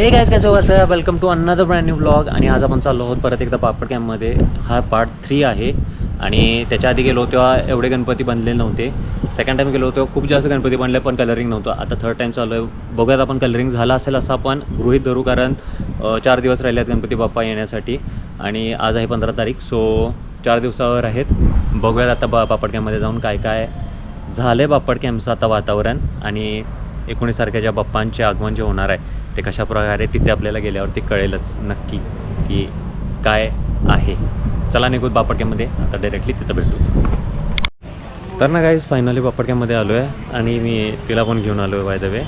हे गाइस कैसे हो sir, welcome to another brand new blog. आणि आज आपण चाललो आहोत परत एकदा पापड कॅम्पमध्ये. हा पार्ट 3 आहे. आणि त्याच्या आधी गेलो तेव्हा एवढे गणपती बनलेले नव्हते. सेकंड टाईम गेलो तेव्हा खूप जास्त गणपती बनले पण कलरिंग नव्हतं. आता थर्ड टाईम चालू आहे. बघूयात आपण कलरिंग झालं असेल असं आपण गृहीत धरू, कारण 4 दिवस राहिले आहेत गणपती बाप्पा येण्यासाठी. आणि आज आहे 15 तारीख, सो 4 दिवसावर आहेत. बघूयात आता पापड कॅम्पमध्ये जाऊन काय काय झालं आहे बापड कॅम्पचं आता वातावरण. आणि 19 तारखेच्या बाप्पांचे आगमन जे होणार आहे ते कशा प्रकारे तिथे आपल्याला गेल्यावरती कळेलच नक्की की काय आहे. चला निघूत बापड कॅम्पमध्ये, आता डायरेक्टली तिथं भेटू. तर ना गाईज फायनली बापड कॅम्पमध्ये आलो आहे आणि मी तिला पण घेऊन आलो आहे. बाय द वे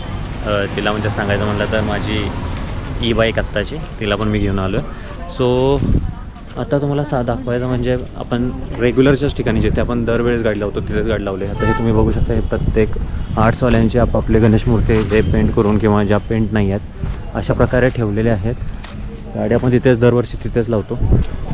तिला म्हणजे सांगायचं म्हणलं तर माझी ई बाईक आत्ताची, तिला पण मी घेऊन आलो आहे. सो आता तुम्हाला दाखवायचं म्हणजे आपण रेग्युलरच्याच ठिकाणी जिथे आपण दरवेळेस गाडी लावतो तिथेच गाडी लावली. आता हे तुम्ही बघू शकता, हे प्रत्येक आर्ट्सवाल्यांचे आपापले गणेश मूर्ती जे पेंट करून किंवा ज्या पेंट नाही आहेत अशा प्रकारे ठेवलेले आहेत. गाडी आपण तिथेच दरवर्षी तिथेच लावतो.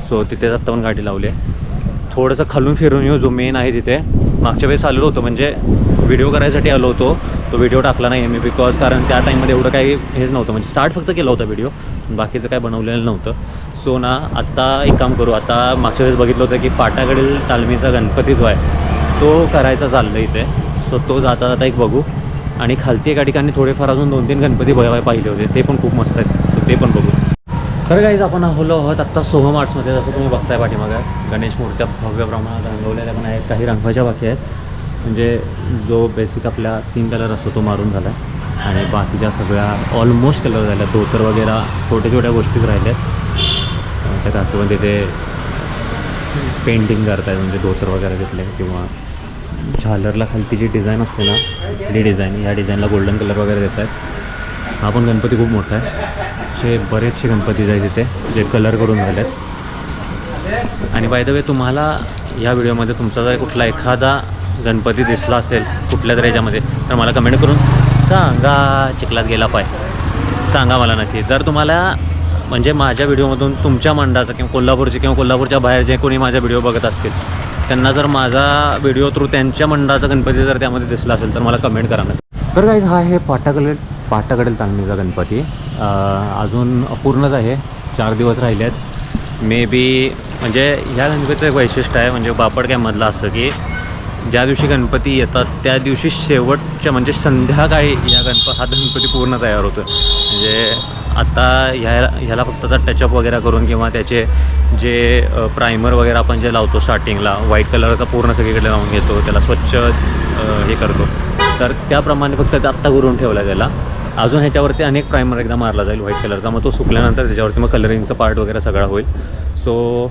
सो तिथेच आत्ता पण गाडी लावली आहे. थोडंसं खालून फिरून येऊ, जो मेन आहे तिथे. मागच्या वेळेस आलेलो होतो, म्हणजे व्हिडिओ करायसाठी आलो होतो. तो व्हिडिओ टाकला नाही मी, बिकॉज कारण त्या टाईममध्ये एवढं काही हेच नव्हतं, म्हणजे स्टार्ट फक्त केला होता व्हिडिओ, बाकीचं काय बनवलेलं नव्हतं. सो ना आता एक काम करू, आता मागच्या वेळेस बघितलं होतं की पाटाकडील तालमीचा गणपती जो आहे तो करायचा चाललं इथे. सो तो जाता जाता एक बघू. आणि खालती एका ठिकाणी थोडेफार अजून 2-3 गणपती पाहिले होते, ते पण खूप मस्त आहेत, तर ते पण बघू. तर गाईज आपण आलो आहोत आत्ता सोहम आर्ट्समध्ये. जसं तुम्ही बघताय पाठीमागं गणेश मूर्त्या भव्य प्रमाणात रंगवलेल्या पण आहेत, काही रंगवायच्या बाकी आहेत. म्हणजे जो बेसिक आपला स्किन कलर असतो तो मारून झाला आहे आणि बाकीच्या सगळ्या ऑलमोस्ट कलर झाल्या. धोतर वगैरे छोट्या छोट्या गोष्टीच राहिल्यात. त्या काकीमध्ये ते पेंटिंग करत आहेत, म्हणजे धोतर वगैरे घेतले किंवा झालरला खालती जी डिझाईन असते ना ती डिझाईन, ह्या डिझाईनला गोल्डन कलर वगैरे देत आहेत. हा पण गणपती खूप मोठा आहे. असे बरेचसे गणपती आहेत तिथे जे कलर करून झाले आहेत. आणि बाय द वे तुम्हाला या व्हिडिओमध्ये तुमचा जर कुठला एखादा गणपती दिसला असेल कुठल्या तरी याच्यामध्ये तर मला कमेंट करून सांगा. चिखलात गेला पाय सांगा मला नक्की. जर तुम्हाला म्हणजे माझ्या व्हिडिओमधून तुमच्या मंडळाचा किंवा कोल्हापूरचे किंवा कोल्हापूरच्या बाहेर जे कोणी माझा व्हिडिओ बघत असतील त्यांना जर माझा व्हिडिओ थ्रू त्यांच्या मंडळाचा गणपती जर त्यामध्ये दिसला असेल तर मला कमेंट करा नक्की. तर गाईज हा आहे पाटाकडील तालमीचा गणपती. अजून अपूर्णच आहे, 4 दिवस राहिले आहेत. मे बी म्हणजे ह्या गणपतीचं एक वैशिष्ट्य आहे म्हणजे बापड कॅम्पमधलं असं की ज्या दिवशी गणपती येतात त्या दिवशी शेवटच्या म्हणजे संध्याकाळी हा गणपती पूर्ण तयार होतो. म्हणजे आता ह्याला फक्त आता टचअप वगैरे करून किंवा त्याचे जे प्रायमर वगैरे आपण जे लावतो स्टार्टिंगला व्हाईट कलरचा पूर्ण सगळीकडे लावून घेतो, त्याला स्वच्छ हे करतो. तर त्याप्रमाणे फक्त ते आत्ता करून ठेवला त्याला. अजून ह्याच्यावरती अनेक प्रायमर एकदा मारला जाईल व्हाईट कलरचा, मग तो सुकल्यानंतर त्याच्यावरती मग कलरिंगचं पार्ट वगैरे सगळा होईल. सो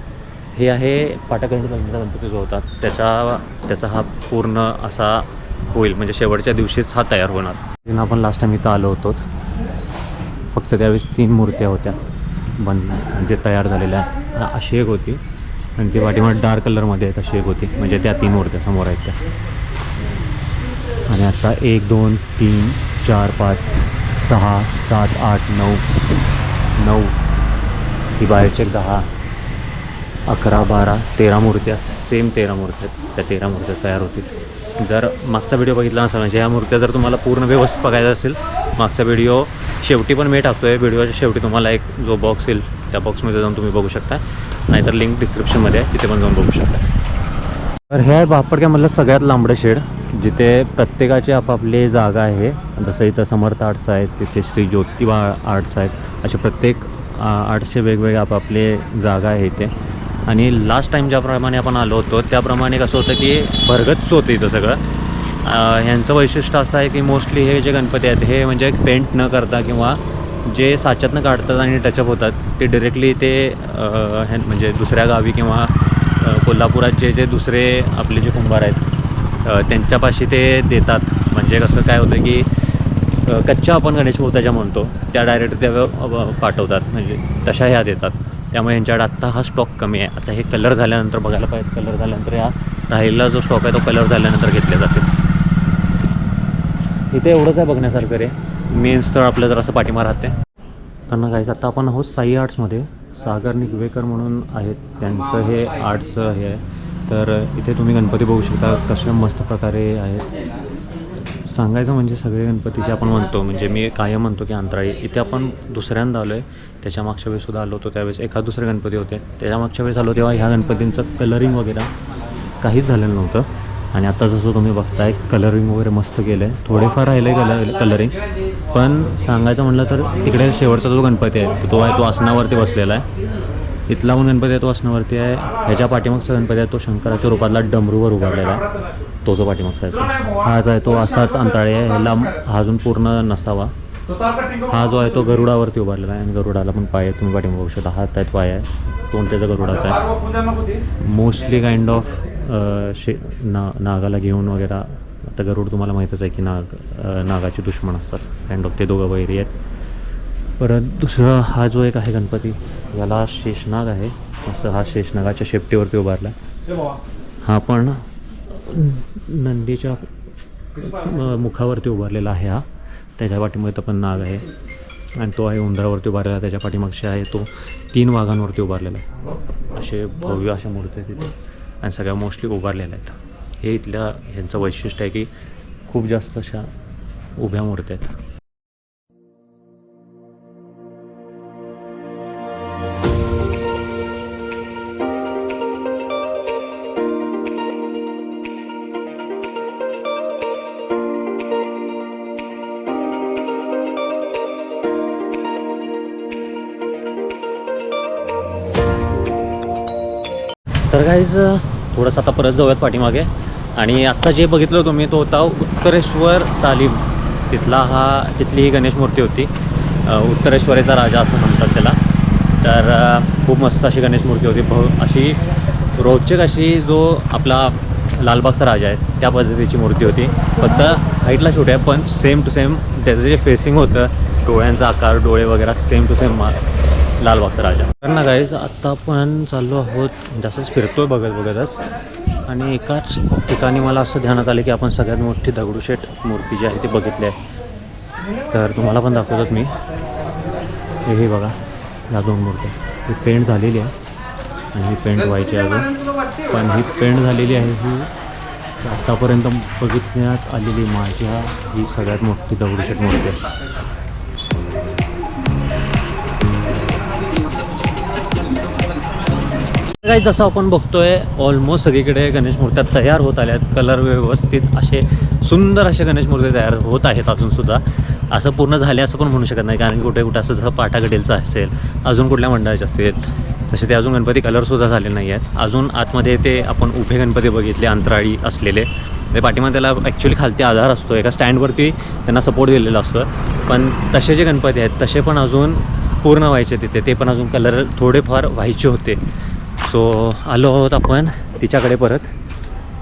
हे आहे पाटाकडील तालमीचा गणपती जो होता त्याचा हा पूर्ण असा होईल, म्हणजे शेवटच्या दिवशीच हा तयार होणार. आपण लास्ट टाइम इथं आलो होतो, फक्त त्यावेळेस 3 मूर्त्या होत्या जे तयार झालेल्या. अशी एक होती आणि ती पाठीमागे डार्क कलरमध्ये आहेत अशी एक होती, म्हणजे त्या 3 मूर्त्या समोर आहेत त्या. आणि आता 1 2 3 4 5 6 7 8 9 ही बाहेरचे 10 11 12 13 मूर्त्या, सेम 13 मूर्त्या आहेत. त्या 13 मूर्त्या तयार होतील. जर मागचा व्हिडिओ बघितला नसेल म्हणजे ह्या मूर्त्या जर तुम्हाला पूर्ण व्यवस्थित बघायचा असेल, मागचा व्हिडिओ शेवटी पण मी टाकतो आहे. व्हिडिओच्या शेवटी तुम्हाला एक जो बॉक्स येईल त्या बॉक्समध्ये जाऊन तुम्ही बघू शकता, नाहीतर लिंक डिस्क्रिप्शनमध्ये आहे, तिथे पण जाऊन बघू शकता. तर हे आहे बापड कॅम्पमधलं सगळ्यात लांबडं शेड, जिथे प्रत्येकाची आपापली जागा आहे. जसं इथं समर्थ आर्ट्स आहेत, तिथे श्री ज्योतिबा आर्ट्स आहेत, असे प्रत्येक आर्ट्सचे वेगवेगळे आपापले जागा आहे इथे. आणि लास्ट टाईम ज्याप्रमाणे आपण आलो होतो त्याप्रमाणे कसं होतं की भरगच्च होतं इथं सगळं. ह्यांचं वैशिष्ट्य असं आहे की मोस्टली हे जे गणपती आहेत हे म्हणजे पेंट न करता किंवा जे साच्यातनं काढतात आणि टचअप होतात ते डिरेक्टली ते म्हणजे दुसऱ्या गावी किंवा कोल्हापुरात जे दुसरे आपले जे कुंभार आहेत त्यांच्यापाशी ते देतात. म्हणजे कसं काय होतं की कच्च्या आपण गणेश मूर्त्या म्हणतो त्या डायरेक्ट त्या पाठवतात, म्हणजे तशा ह्या देतात. त्यामुळे यांच्याकडे आत्ता हा स्टॉक कमी आहे. आता हे कलर झाल्यानंतर बघायला पाहिजे, कलर झाल्यानंतर हा राहिलेला जो स्टॉक आहे तो कलर झाल्यानंतर घेतले जाते. इथे एवढंच आहे बघण्यासारखं रे. मेन स्थळ आपलं जर असं पाठीमा राहते. त्यांना काहीच आता आपण आहोत साई आर्ट्समध्ये. सागर निगवेकर म्हणून आहेत, त्यांचं हे आर्ट्सचं हे आहे. तर इथे तुम्ही गणपती बघू शकता कशा मस्त प्रकारे आहेत. सांगायचं म्हणजे सगळे गणपतीचे आपण म्हणतो, म्हणजे मी कायम म्हणतो की अंतराळी. इथे आपण दुसऱ्यांदा आलो आहे. त्याच्या मागच्या वेळेससुद्धा आलो होतो, त्यावेळेस एका दुसरे गणपती होते. त्याच्या मागच्या वेळेस आलो तेव्हा ह्या गणपतींचं कलरिंग वगैरे काहीच झालेलं नव्हतं. आणि आता जसं तुम्ही बघताय कलरिंग वगैरे मस्त केलं आहे. थोडेफार राहिलं आहे कलरिंग, पण सांगायचं म्हटलं तर तिकडे शेवटचा जो गणपती आहे तो आसनावरती बसलेला आहे. इथला पण गणपती आहे तो आसनावरती आहे. ह्याच्या पाठीमागचा गणपती आहे तो शंकराच्या रूपातला डमरूवर उभारलेला आहे. तो जो पाठीमागचा आहे हाच आहे, तो असाच अंतराळी आहे. ह्याला हा अजून पूर्ण नसावा. हा जो आहे तो गरुडावरती उभारलेला आहे आणि गरुडाला पण पाय आहे. तुम्ही पाठीमागे बघू शकता, हात आहेत, पाय आहे. तोंड त्याचा गरुडाचा आहे. मोस्टली काइंड ऑफ नागाला घेऊन वगैरे. आता गरुड तुम्हाला माहीतच आहे की नागाचे दुश्मन असतात. काइंड ऑफ ते दोघं वैरी आहेत. परत दुसरा हा जो एक आहे गणपती, याला शेषनाग आहे. असं हा शेषनागाच्या शेपटीवरती उभारला. हा पण नंदीच्या मुखावरती उभारलेला आहे. हा त्याच्या पाठीमागे पण नाग आहे आणि तो आहे उंदरावरती उभारलेला. त्याच्या पाठीमागचे आहे तो 3 वाघांवरती उभारलेला आहे. असे भव्य अशा मूर्ती आहेत तिथे आणि सगळ्या मोस्टली उभारलेल्या आहेत. हे इथल्या ह्यांचं वैशिष्ट्य आहे की खूप जास्त अशा उभ्या मूर्त्या आहेत. तर गाईज थोडंसं आता परत जाऊयात पाठीमागे. आणि आत्ता जे बघितलं तुम्ही तो होता उत्तरेश्वर तालीम. तिथली ही गणेश मूर्ती होती. उत्तरेश्वरेचा राजा असं म्हणतात त्याला. तर खूप मस्त अशी गणेश मूर्ती होती. अशी रोचक अशी जो आपला लालबागचा राजा आहे त्या पद्धतीची मूर्ती होती. फक्त हाईटला छोटी आहे पण सेम टू सेम त्याचं जे फेसिंग होतं, डोळ्यांचा आकार, डोळे वगैरे सेम टू सेम लालबागचा राजा. तर ना गाईज आत्ता आपण चाललो आहोत, जास्तच फिरतोय बघतच. आणि एकाच ठिकाणी मला असं ध्यानात आलं की आपण सगळ्यात मोठी दगडूशेठ मूर्ती जी आहे ती बघितली आहे. तर तुम्हाला पण दाखवतात मी. हे बघा, या 2 मूर्त्या. ही पेंट झालेली आहे आणि ही पेंट व्हायची आहे अजून. पण ही पेंट झालेली आहे. ही आत्तापर्यंत बघितण्यात आलेली माझ्या ही सगळ्यात मोठी दगडूशेठ मूर्ती आहे. काही जसं आपण बघतोय ऑलमोस्ट सगळीकडे गणेश मूर्त्या तयार होत आल्या आहेत. कलर व्यवस्थित असे सुंदर असे गणेश मूर्ती तयार होत आहेत अजूनसुद्धा. असं पूर्ण झाले असं पण म्हणू शकत नाही, कारण कुठे कुठे असं जसं पाटागडेलचं असेल, अजून कुठल्या मंडळाचे असतील तसे ते अजून गणपती कलरसुद्धा झाले नाही आहेत. अजून आतमध्ये ते आपण उभे गणपती बघितले अंतराळी असलेले. ते पाठीमागे त्याला ॲक्च्युली खालती आधार असतो, एका स्टँडवरती त्यांना सपोर्ट दिलेला असतो. पण तसे जे गणपती आहेत तसे पण अजून पूर्ण व्हायचे तिथे. ते पण अजून कलर थोडेफार व्हायचे होते. सो आलो आहोत आपण तिच्याकडे परत.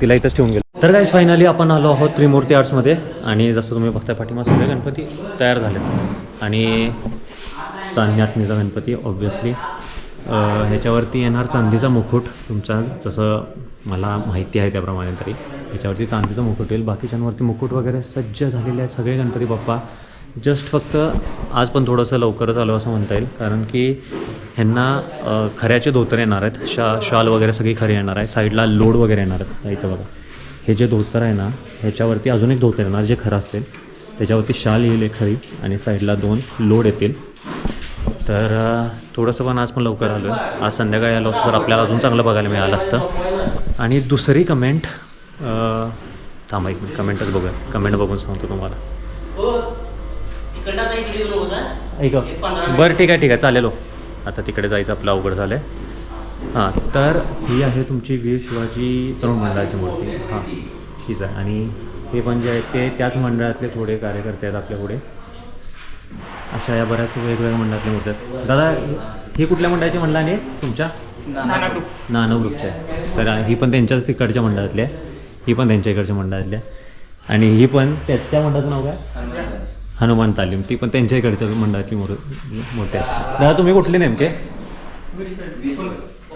तिला इथंच ठेवून गेलो. तर गाईज फायनली आपण आलो आहोत त्रिमूर्ती आर्ट्समध्ये. आणि जसं तुम्ही बघताय पाठीमागे सगळे गणपती तयार झालेत. आणि चांदण्यातनीचा गणपती ऑब्व्हियसली. ह्याच्यावरती येणार चांदीचा मुकुट तुमचा, जसं मला माहिती आहे त्याप्रमाणे तरी ह्याच्यावरती चांदीचा मुकुट येईल. बाकीच्यांवरती मुकुट वगैरे सज्ज झालेले आहेत सगळे गणपती बाप्पा. जस्ट फक्त आज पण थोडंसं लवकरच आलो असं म्हणता येईल, कारण की ह्यांना खऱ्याचे धोतर येणार आहेत. शॉल वगैरे सगळी खरी येणार आहे. साईडला लोड वगैरे येणार आहेत. इथं बघा, हे जे धोतर आहे ना ह्याच्यावरती अजून एक धोतर येणार जे खरं असेल. त्याच्यावरती शाल येईल एक खरी आणि साईडला 2 लोड येतील. तर थोडंसं पण आज पण लवकर आलो आहे. आज संध्याकाळी आलो असतो तर आपल्याला अजून चांगलं बघायला मिळालं असतं. आणि दुसरी कमेंट, थांबा एक मिनिट, कमेंटच बघूया. कमेंट बघून सांगतो तुम्हाला. ऐका बरं, ठीक आहे चालेल. आता तिकडे जायचं आपलं अवघड झालं आहे. हां, तर ही आहे तुमची वीर शिवाजी तरुण मंडळाची मूर्ती. हां, हीच आहे. आणि हे पण जे आहेत ते त्याच मंडळातले थोडे कार्यकर्ते आहेत आपल्या पुढे. अशा या बऱ्याच वेगवेगळ्या मंडळातल्या मूर्ती आहेत. दादा, ही कुठल्या मंडळाची मंडळ आहे तुमच्या? नाना ग्रुपच्या आहे. तर ही पण त्यांच्याच तिकडच्या मंडळातली आहे. ही पण त्यांच्या इकडच्या मंडळातली आहे. आणि ही पण त्या मंडळाचं नाव काय? हनुमान तालीम. ती पण त्यांच्या इकडच्या मंडळाची मूर्ती आहे. दादा तुम्ही कुठले नेमके?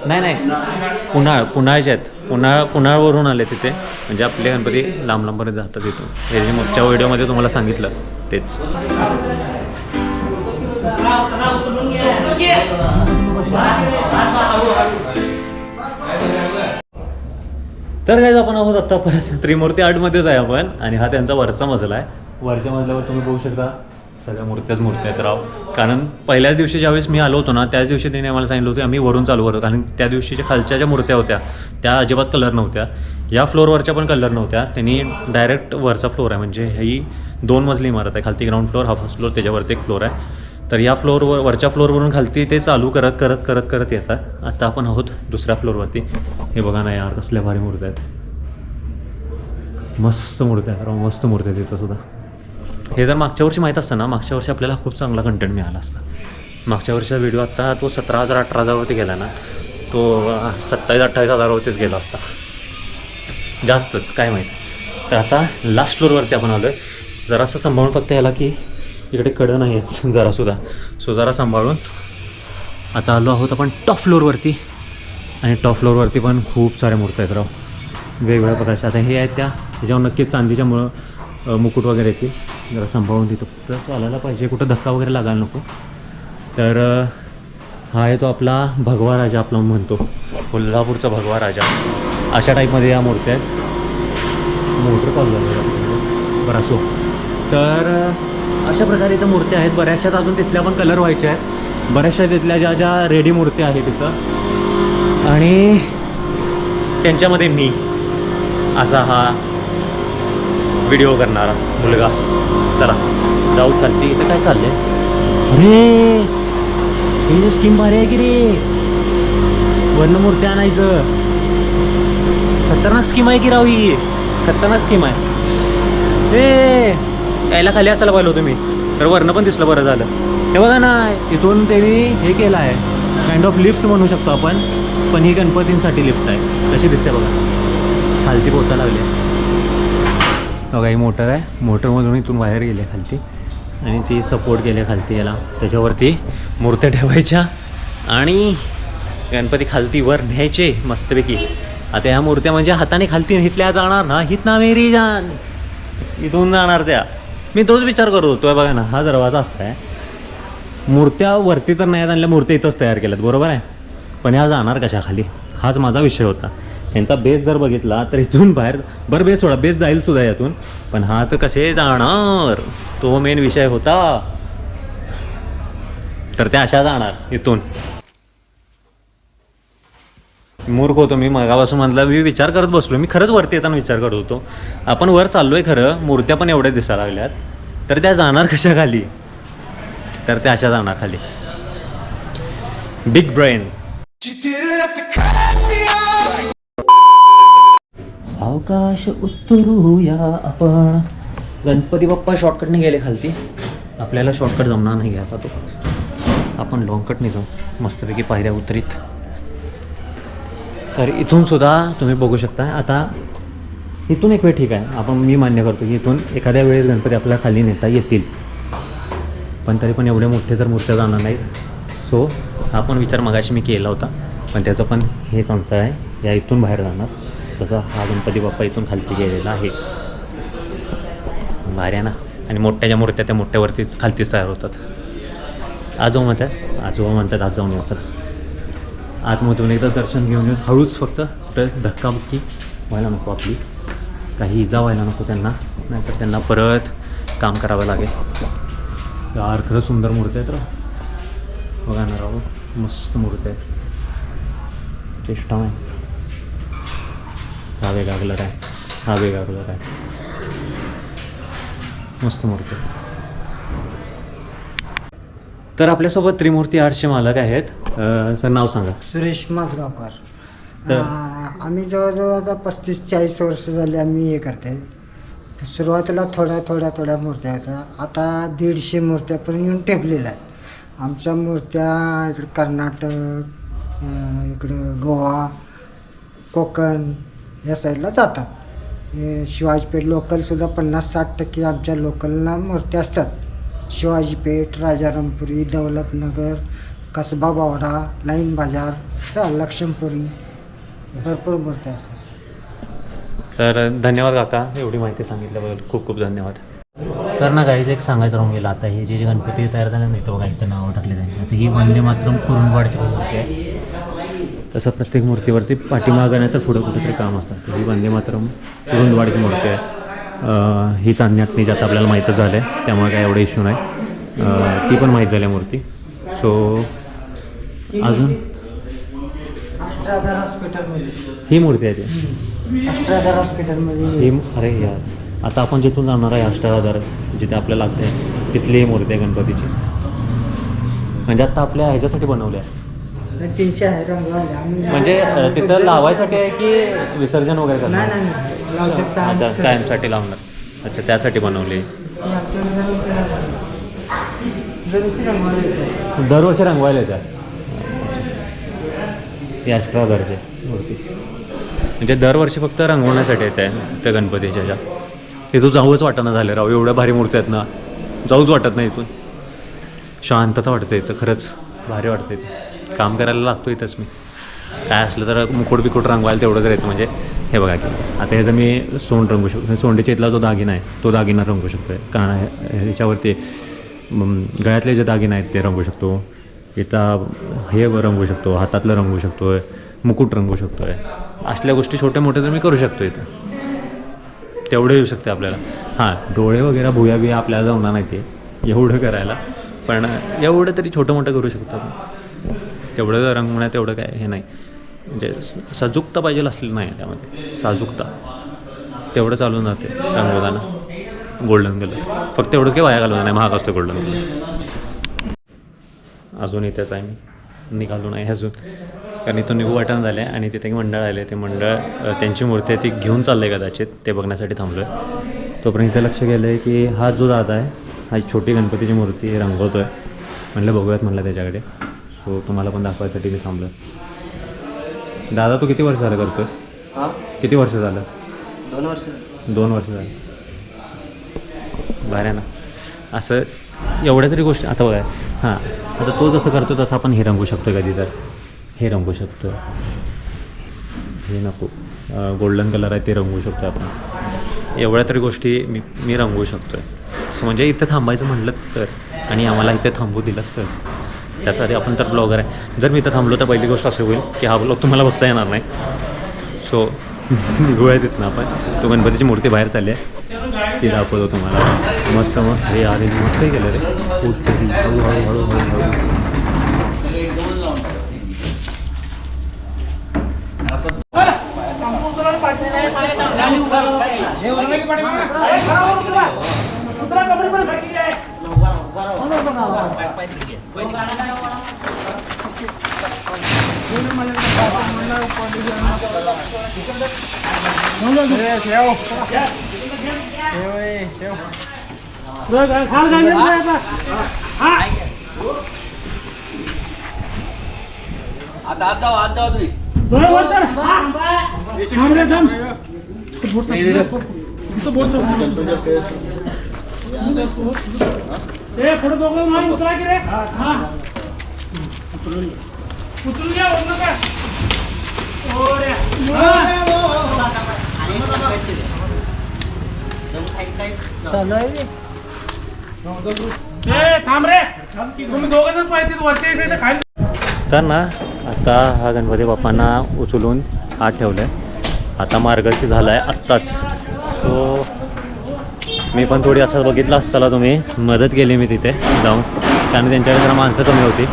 नाही पुनाळचे आहेत. पुनाळवरून आले तिथे. म्हणजे आपले गणपती लांब लांबपर्यंत जातात इथून. हे जे मागच्या व्हिडिओमध्ये तुम्हाला सांगितलं तेच. तर काय आपण आहोत आत्ता परत त्रिमूर्ती आर्टमध्येच आहे आपण आणि हा त्यांचा वरचा मजला आहे. वरच्या मजल्यावर तुम्ही बघू शकता सगळ्या मूर्त्याच मूर्त्या आहेत राव. कारण पहिल्याच दिवशी ज्यावेळेस मी आलो होतो ना त्याच दिवशी त्यांनी आम्हाला सांगितलं होतं आम्ही वरून चालू करू. कारण त्या दिवशीच्या खालच्या ज्या मूर्त्या होत्या त्या अजिबात कलर नव्हत्या. या फ्लोअरवरच्या पण कलर नव्हत्या. त्यांनी डायरेक्ट वरचा फ्लोअर आहे म्हणजे ही 2 मजली इमारत आहे. खालती ग्राउंड फ्लोअर, हा फर्स्ट फ्लोअर, त्याच्यावरती एक फ्लोअर आहे. तर या फ्लोअरवर वरच्या फ्लोअरवरून खालती ते चालू करत करत करत करत येतात. आता आपण आहोत दुसऱ्या फ्लोअरवरती. हे बघा ना यार कसल्या भारी मूर्त्या आहेत. मस्त मूर्त्या आहेत राव, मस्त मूर्त्या आहेत तिथं सुद्धा. हे जर मागच्या वर्षी माहीत असतं ना, मागच्या वर्षी आपल्याला खूप चांगला कंटेंट मिळाला असता. मागच्या वर्षीचा व्हिडिओ आत्ता तो 17,000-18,000वरती गेला ना, तो 27,000-28,000वरतीच गेला असता, जास्तच काय माहीत. तर आता लास्ट फ्लोअरवरती आपण आलो आहे. जरासं सांभाळून फक्त ह्याला की इकडे कडं नाही आहेच जरासुद्धा, सो जरा सांभाळून आता आलो आहोत आपण टॉप फ्लोअरवरती. आणि टॉप फ्लोअरवरती पण खूप साऱ्या मूर्त्या आहेत राव, वेगवेगळ्या प्रकारच्या. आता हे आहेत त्याच्यावर नक्कीच चांदीच्या मुकुट वगैरे येतील. जरा सांभाळून तिथं तर चालायला पाहिजे, कुठं धक्का वगैरे लागायला नको. तर हा आहे तो आपला भगवा राजा, आपला म्हणतो कोल्हापूरचा भगवा राजा. अशा टाईपमध्ये या मूर्त्या आहेत. मोटर चालू आहे बरं असो. तर अशा प्रकारे इथं मूर्त्या आहेत. बऱ्याचशाच अजून तिथल्या पण कलर व्हायच्या आहेत. बऱ्याचशा तिथल्या ज्या रेडी मूर्त्या आहेत तिथं. आणि त्यांच्यामध्ये मी असा हा व्हिडिओ करणारा मुलगा. चला जाऊ खालती. इथं काय चाललंय? अरे ही स्कीम भारी आहे की रे, वर्ण मूर्ती आणायचं. खतरनाक स्कीम आहे की राव ही, खतरनाक स्कीम आहे. ए यायला खाली असायला पाहिलं होतं मी, तर वर्ण पण दिसलं, बरं झालं. हे बघा ना, इथून त्यांनी हे केलं आहे, काइंड ऑफ लिफ्ट म्हणू शकतो आपण, पण ही गणपतींसाठी लिफ्ट आहे. कशी दिसते बघा, खालती पोचायला लागली. बघा ही मोटर आहे, मोटरमधून इथून बाहेर गेले खालती आणि ती सपोर्ट केले खालती याला. त्याच्यावरती मूर्त्या ठेवायच्या आणि गणपती खालती वर न्यायचे मस्तपैकी. आता ह्या मूर्त्या म्हणजे हाताने खालती हिटल्या जाणार ना, हित ना मेरी जान, इथून जाणार त्या. मी तोच विचार करत होतो. बघा ना, हा दरवाजा असा आहे. मूर्त्या वरती तर नाही आणल्या, मूर्त्या इथंच तयार केल्यात, बरोबर आहे. पण ह्या जाणार कशा खाली, हाच माझा विषय होता. यांचा बेस जर बघितला तर इथून बाहेर, बरं बेस सोडा, बेस जाईल सुद्धा यातून, पण हा तर कसे जाणार, तो मेन विषय होता. तर त्या अशा जाणार इथून. मूर्ख होतो मी मगापासून. म्हटलं मी विचार करत बसलो, मी खरंच वरती येताना विचार करत होतो, आपण वर चाललोय खरं, मूर्त्या पण एवढ्या दिसायला लागल्यात, तर त्या जाणार कशा खाली, तर त्या अशा जाणार खाली. Big brain. सावकाश उतरूया आपण. गणपती बाप्पा शॉर्टकटने गेले खालती, आपल्याला शॉर्टकट जमणार नाही घ्या. आता तो आपण लॉंगकटने जाऊ मस्तपैकी पायऱ्या उतरीत. तर इथून सुद्धा तुम्ही बघू शकता. आता इथून एक वेळ ठीक आहे, आपण मी मान्य करतो की इथून एखाद्या वेळेस गणपती आपल्याला खाली नेता येतील, पण तरी पण एवढे मोठे तर मूर्त्या जाणार नाहीत. सो हा पण विचार मगाशी मी केला होता, पण त्याचं पण हेच आन्सर आहे, या इथून बाहेर जाणार. जसं हा गणपती बाप्पा इथून खालती गेलेला आहे, भारी आहे ना. आणि मोठ्या ज्या मूर्त्या त्या मोठ्यावरतीच खालतीच तयार होतात. आजोबा म्हणतात आज जाऊन यायचं. आतमधून एकदा दर्शन घेऊन येऊन हळूच, फक्त तर धक्काबुक्की व्हायला नको आपली, काही इजा व्हायला नको त्यांना, नाहीतर त्यांना परत काम करावं लागेल. यार खरंच सुंदर मूर्ती आहेत राव, बघा ना राव, मस्त मूर्ती आहे. चेष्टा आहे. हा वेगळा कलर आहे, हा वेगळा कलर आहे, मस्त मूर्ती. तर आपल्यासोबत त्रिमूर्ती आर्टचे मालक आहेत. सर नाव सांगा. सुरेश माझगावकर. तर आम्ही जवळजवळ आता 35-40 वर्ष झाली आम्ही हे करते. सुरुवातीला थोड्या मूर्त्या होत्या, आता 150 मूर्त्यापर्यंत येऊन टेपलेलं आहे. आमच्या मूर्त्या इकडं कर्नाटक, इकडं गोवा, कोकण या साईडला जातात. शिवाजीपेठ लोकलसुद्धा 50-60% आमच्या लोकलला मूर्त्या असतात. शिवाजीपेठ, राजारामपुरी, दौलतनगर, कसबा बावडा, लाईन बाजार, लक्ष्मपुरी, भरपूर मूर्त्या असतात. तर धन्यवाद काका, एवढी माहिती सांगितल्याबद्दल खूप खूप धन्यवाद. तर ना गाईज एक सांगायचं राहून गेलं, आता हे जे गणपती तयार झाले नाही तो बघा इथं नाव टाकले त्यांनी. आता ही वंदे मातरम कुरुंदवाडची मूर्ती आहे. तसं प्रत्येक मूर्तीवरती पाठीमागं नाही तर पुढं कुठेतरी काम असतं. तर ही वंदे मातरम रुंदवाडीची मूर्ती आहे. ही चांदणी अटणीची आता आपल्याला माहीतच झालं आहे, त्यामुळे काय एवढा इश्यू नाही. ती पण माहीत झाली आहे मूर्ती. सो अजून अष्टाधार हॉस्पिटलमध्ये ही मूर्ती आहे ती अष्टाधार हॉस्पिटलमध्ये ही. अरे यार, आता आपण जिथून जाणार आहे अष्टाधार जिथे आपल्याला लागते तिथली ही मूर्ती आहे गणपतीची. म्हणजे आता आपल्या ह्याच्यासाठी बनवली आहे, तीनशे आहे रंगवाले आम्ही म्हणजे तिथं लावायसाठी आहे की विसर्जन वगैरे करणार? नाही लावू शकता अच्छा, कायमसाठी लावणार. अच्छा, त्यासाठी बनवली. दरवर्षी रंगवायला येतात ती अष्टाधारची मूर्ती. म्हणजे दरवर्षी फक्त रंगवण्यासाठी येत आहे त्या गणपतीच्या ह्याच्या. तिथून जाऊच वाटणं झालं राव, एवढ्या भारी मूर्ती आहेत ना, जाऊच वाटत नाही इथून. शांतता वाटते इथं, खरंच भारी वाटते इथं. काम करायला लागतो इथंच मी. काय असलं तर मुकुट बिकुट रंगवायला तेवढं करायचं. म्हणजे हे बघा की आता ह्याचं मी सोंड रंगू शकतो. सोंडीच्या इथला जो दागिना आहे तो दागिना रंगू शकतो आहे. काना ह्याच्यावरती गळ्यातले जे दागिने आहेत ते रंगू शकतो. इथं हे रंगू शकतो, हातातलं रंगू शकतो आहे, मुकुट रंगू शकतो आहे. असल्या गोष्टी छोट्या मोठ्या तर मी करू शकतो इथं. तेवढं येऊ शकते आपल्याला. हां, डोळे वगैरे भुया बिया आपल्याला जमणार नाही ते एवढं करायला, पण एवढं तरी छोटं मोठं करू शकतो आपण. तेवढं रंगवण्यात तेवढं काय हे नाही. म्हणजे साजूकता पाहिजे असलेलं नाही त्यामध्ये. साजूकता तेवढं चालून जाते रंगवताना. गोल्डन कलर फक्त एवढंच काही वाया घालवणार नाही, महाग असतो गोल्डन कलर. अजून इथेच आहे मी, निघालो नाही अजून, कारण इथून निघू वाटण झाले आणि तिथे एक मंडळ आले. ते मंडळ त्यांची मूर्ती आहे ती घेऊन चाललं आहे कदाचित, ते बघण्यासाठी थांबलो आहे. तोपर्यंत इथे लक्ष गेलं आहे की हा जो दादा आहे हा छोटी गणपतीची मूर्ती रंगवतो आहे. म्हणलं बघूयात म्हणलं त्याच्याकडे. सो तुम्हाला पण दाखवायसाठी मी थांबलो. दादा तू किती वर्ष झालं करतोस? किती वर्ष झालं? 2 वर्ष. 2 वर्ष झालं. बरं ना. असं एवढ्या तरी गोष्टी आता बघा. हां, आता तो जसं करतो तसं आपण हे रंगू शकतो कधी तर. हे रंगू शकतो, हे नको गोल्डन कलर आहे ते रंगू शकतो आपण. एवढ्या तरी गोष्टी मी रंगवू शकतो आहे. असं म्हणजे इथं थांबायचं म्हटलं तर, आणि आम्हाला इथे थांबू दिलं तर. त्यात तरी आपण तर ब्लॉगर आहे. जर मी इथं थांबलो तर पहिली गोष्ट अशी होईल की हा ब्लॉग तुम्हाला बघता येणार नाही. सो निघूया तिथनं आपण. तो गणपतीची मूर्ती बाहेर चालली आहे, ती दाखवतो तुम्हाला. मस्त मस्त हे अरे मस्तही केलं रे. हळूहळू तर ना, आता हा गणपती बाप्पांना उचलून आत ठेवलं आहे. आता मार्गस्थ झाला आहे आत्ताच. सो मी पण थोडी असं बघितलं असताना तुम्ही मदत केली मी तिथे जाऊन, कारण त्यांच्याकडे जरा माणसं कमी होती.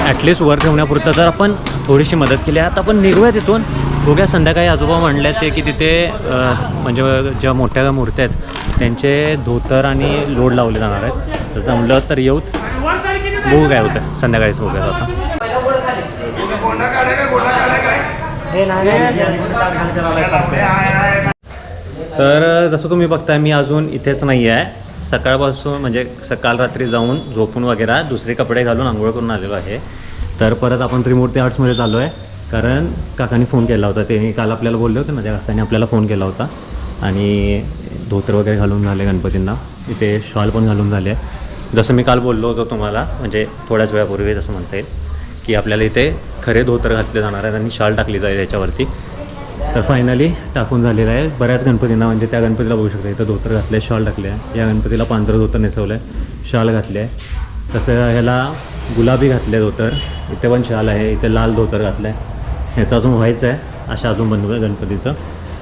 ॲटलिस्ट वर ठेवण्यापुरतं तर आपण थोडीशी मदत केली. आता आपण निघूया तिथून. बघूया संध्याकाळी आजोबा म्हणले ते की तिथे म्हणजे ज्या मोठ्या मूर्त्या आहेत त्यांचे धोतर आणि लोड लावले जाणार आहेत. तर जमलं तर येऊत, बघू काय होतं संध्याकाळीच बघूया. आता तर जसं तुम्ही बघताय मी अजून इथेच नाही आहे. सकाळपासून म्हणजे काल रात्री जाऊन झोपून वगैरे दुसरे कपडे घालून आंघोळ करून आलेलो आहे. तर परत आपण त्रिमूर्ती आर्ट्समध्ये चाललो आहे, कारण काकांनी फोन केला होता. ते काल आपल्याला बोलले होते ना, त्या काकांनी आपल्याला फोन केला होता. आणि धोतर वगैरे घालून झाले गणपतींना, इथे शॉल पण घालून झाले. जसं मी काल बोललो होतो तुम्हाला, म्हणजे थोड्याच वेळापूर्वी जसं म्हणता येईल की आपल्याला इथे खरे धोतर घातले जाणार आहेत आणि शाल टाकली जाईल याच्यावरती. तर फायनली टाकून झालेलं आहे. बऱ्याच गणपतींना, म्हणजे त्या गणपतीला बघू शकता इथं धोतर घातलं आहे, शॉल टाकले आहे. या गणपतीला पांढरं धोतर नेसवलं आहे, शाल घातले आहे. तसं ह्याला गुलाबी घातले धोतर, इथे पण शाल आहे, इथे लाल धोतर घातलं आहे. ह्याचं अजून व्हायचं आहे, अशा अजून गणपतीचं.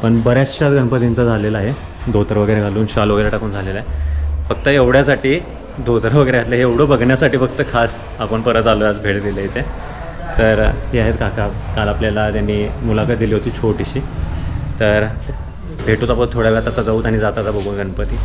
पण बऱ्याचशा गणपतींचं झालेलं आहे, धोतर वगैरे घालून शाल वगैरे टाकून झालेलं आहे. फक्त एवढ्यासाठी धोतर वगैरे घातलं, हे एवढं बघण्यासाठी फक्त खास आपण परत आलो, आज भेट दिली इथे. तर हे आहेत काका, काल आपल्याला त्यांनी मुलाखत दिली होती छोटीशी. तर भेटूत आपण थोड्या वेळात, आता जाऊत आणि जाता बघू गणपती.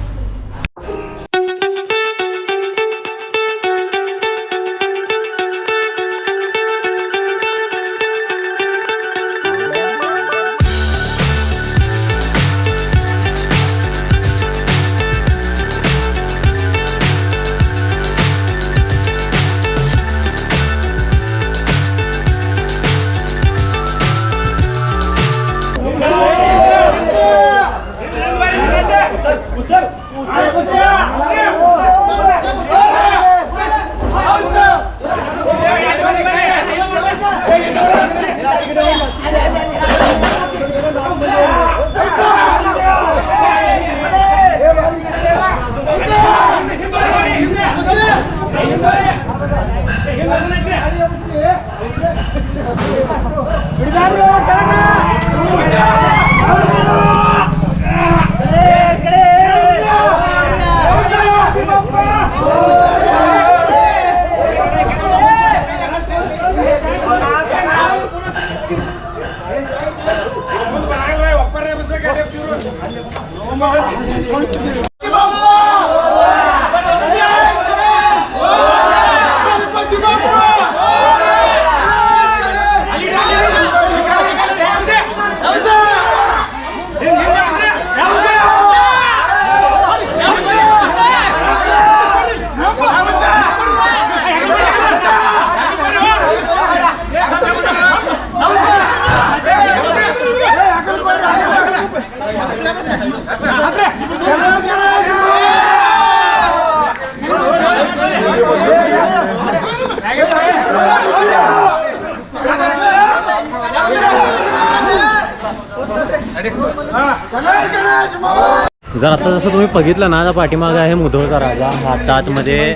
जर आता जसं तुम्ही बघितलं ना, पाठीमागं आहे मुधोळचा राजा. आता आतमध्ये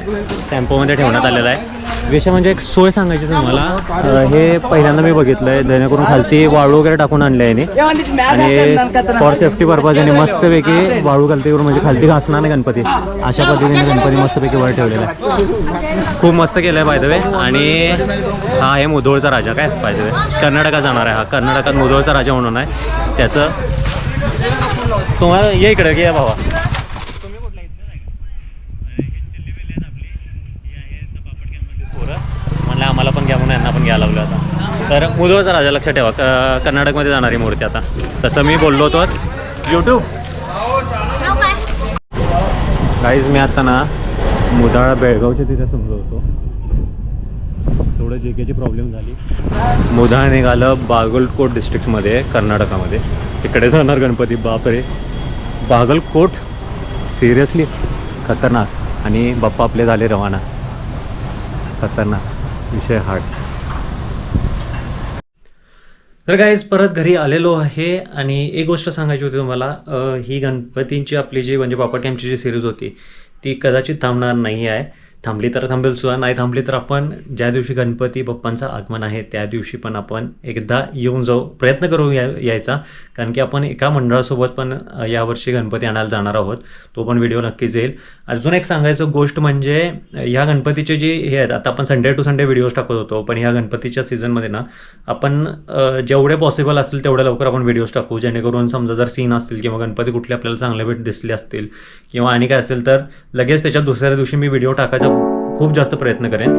टेम्पोमध्ये ठेवण्यात आलेला आहे. विषय म्हणजे एक सोय सांगायची तुम्हाला, हे पहिल्यांदा मी बघितलं आहे, जेणेकरून खालती वाळू वगैरे टाकून आणले आहे आणि फॉर सेफ्टी पर्पज यांनी मस्तपैकी वाळू खालती करून, म्हणजे खालती घासणार नाही गणपती, अशा पद्धतीने गणपती मस्तपैकी वर ठेवलेला आहे. खूप मस्त केलं आहे बाय द वे. आणि हा आहे मुधोळचा राजा, काय बाय द वे कर्नाटकात जाणार आहे. हा कर्नाटकात मुधोळचा राजा म्हणून आहे. त्याचं तुम्हाला ये इकडे की या भावा, तुम्ही कुठला म्हणलं आम्हाला पण घ्या म्हणून यांना पण घ्यायला लागलो आता. तर मुधोळचा राजा लक्षात ठेवा, कर्नाटकमध्ये जाणारी मूर्ती. आता तसं मी बोललो होतो यूट्यूब गाईज, मी आता ना मुधाळा बेळगावच्या तिथे समजत होतो, थोडं JKची प्रॉब्लेम झाली. मुधाळ निघालं बागलकोट डिस्ट्रिक्टमध्ये, कर्नाटकामध्ये. तिकडे जाणार गणपती. बापरे, बागलकोट सिरियसली खतरनाक. आणि बाप्पा आपले झाले रवाना. खतरनाक विषय हार्ड. तर गाईज परत घरी आलेलो आहे. आणि एक गोष्ट सांगायची होती तुम्हाला, ही गणपतींची आपली जी म्हणजे पापड कॅम्पची जी सिरीज होती ती कदाचित थांबणार नाही आहे. थांबली तर थांबेल सुद्धा, नाही थांबली तर आपण ज्या दिवशी गणपती बाप्पांचं आगमन आहे त्या दिवशी पण आपण एकदा येऊन जाऊ, प्रयत्न करू यायचा. कारण की आपण एका मंडळासोबत पण यावर्षी गणपती आणायला जाणार आहोत. तो पण व्हिडिओ नक्कीच येईल. अजून एक सांगायचं गोष्ट म्हणजे, ह्या गणपतीचे जे हे आहेत, आता आपण संडे टू संडे व्हिडिओज टाकत होतो, पण ह्या गणपतीच्या सीझनमध्ये ना आपण जेवढे पॉसिबल असतील तेवढ्या लवकर आपण व्हिडिओज टाकू, जेणेकरून समजा जर सीन असतील किंवा गणपती कुठले आपल्याला चांगले भेट दिसले असतील किंवा आणि काय असेल तर लगेच त्याच्या दुसऱ्या दिवशी मी व्हिडिओ टाकायचा खूप जास्त प्रयत्न करेन.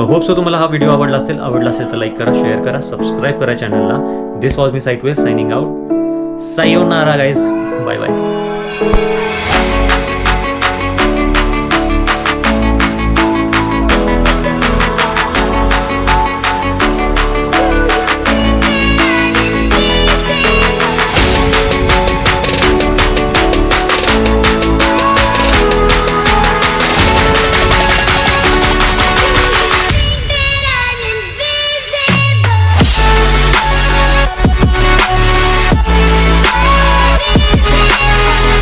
होप सो तुम्हाला हा व्हिडिओ आवडला असेल तर लाईक करा, शेअर करा, सबस्क्राईब करा चॅनलला. This was me Sightware signing out. Sayonara guys, bye bye.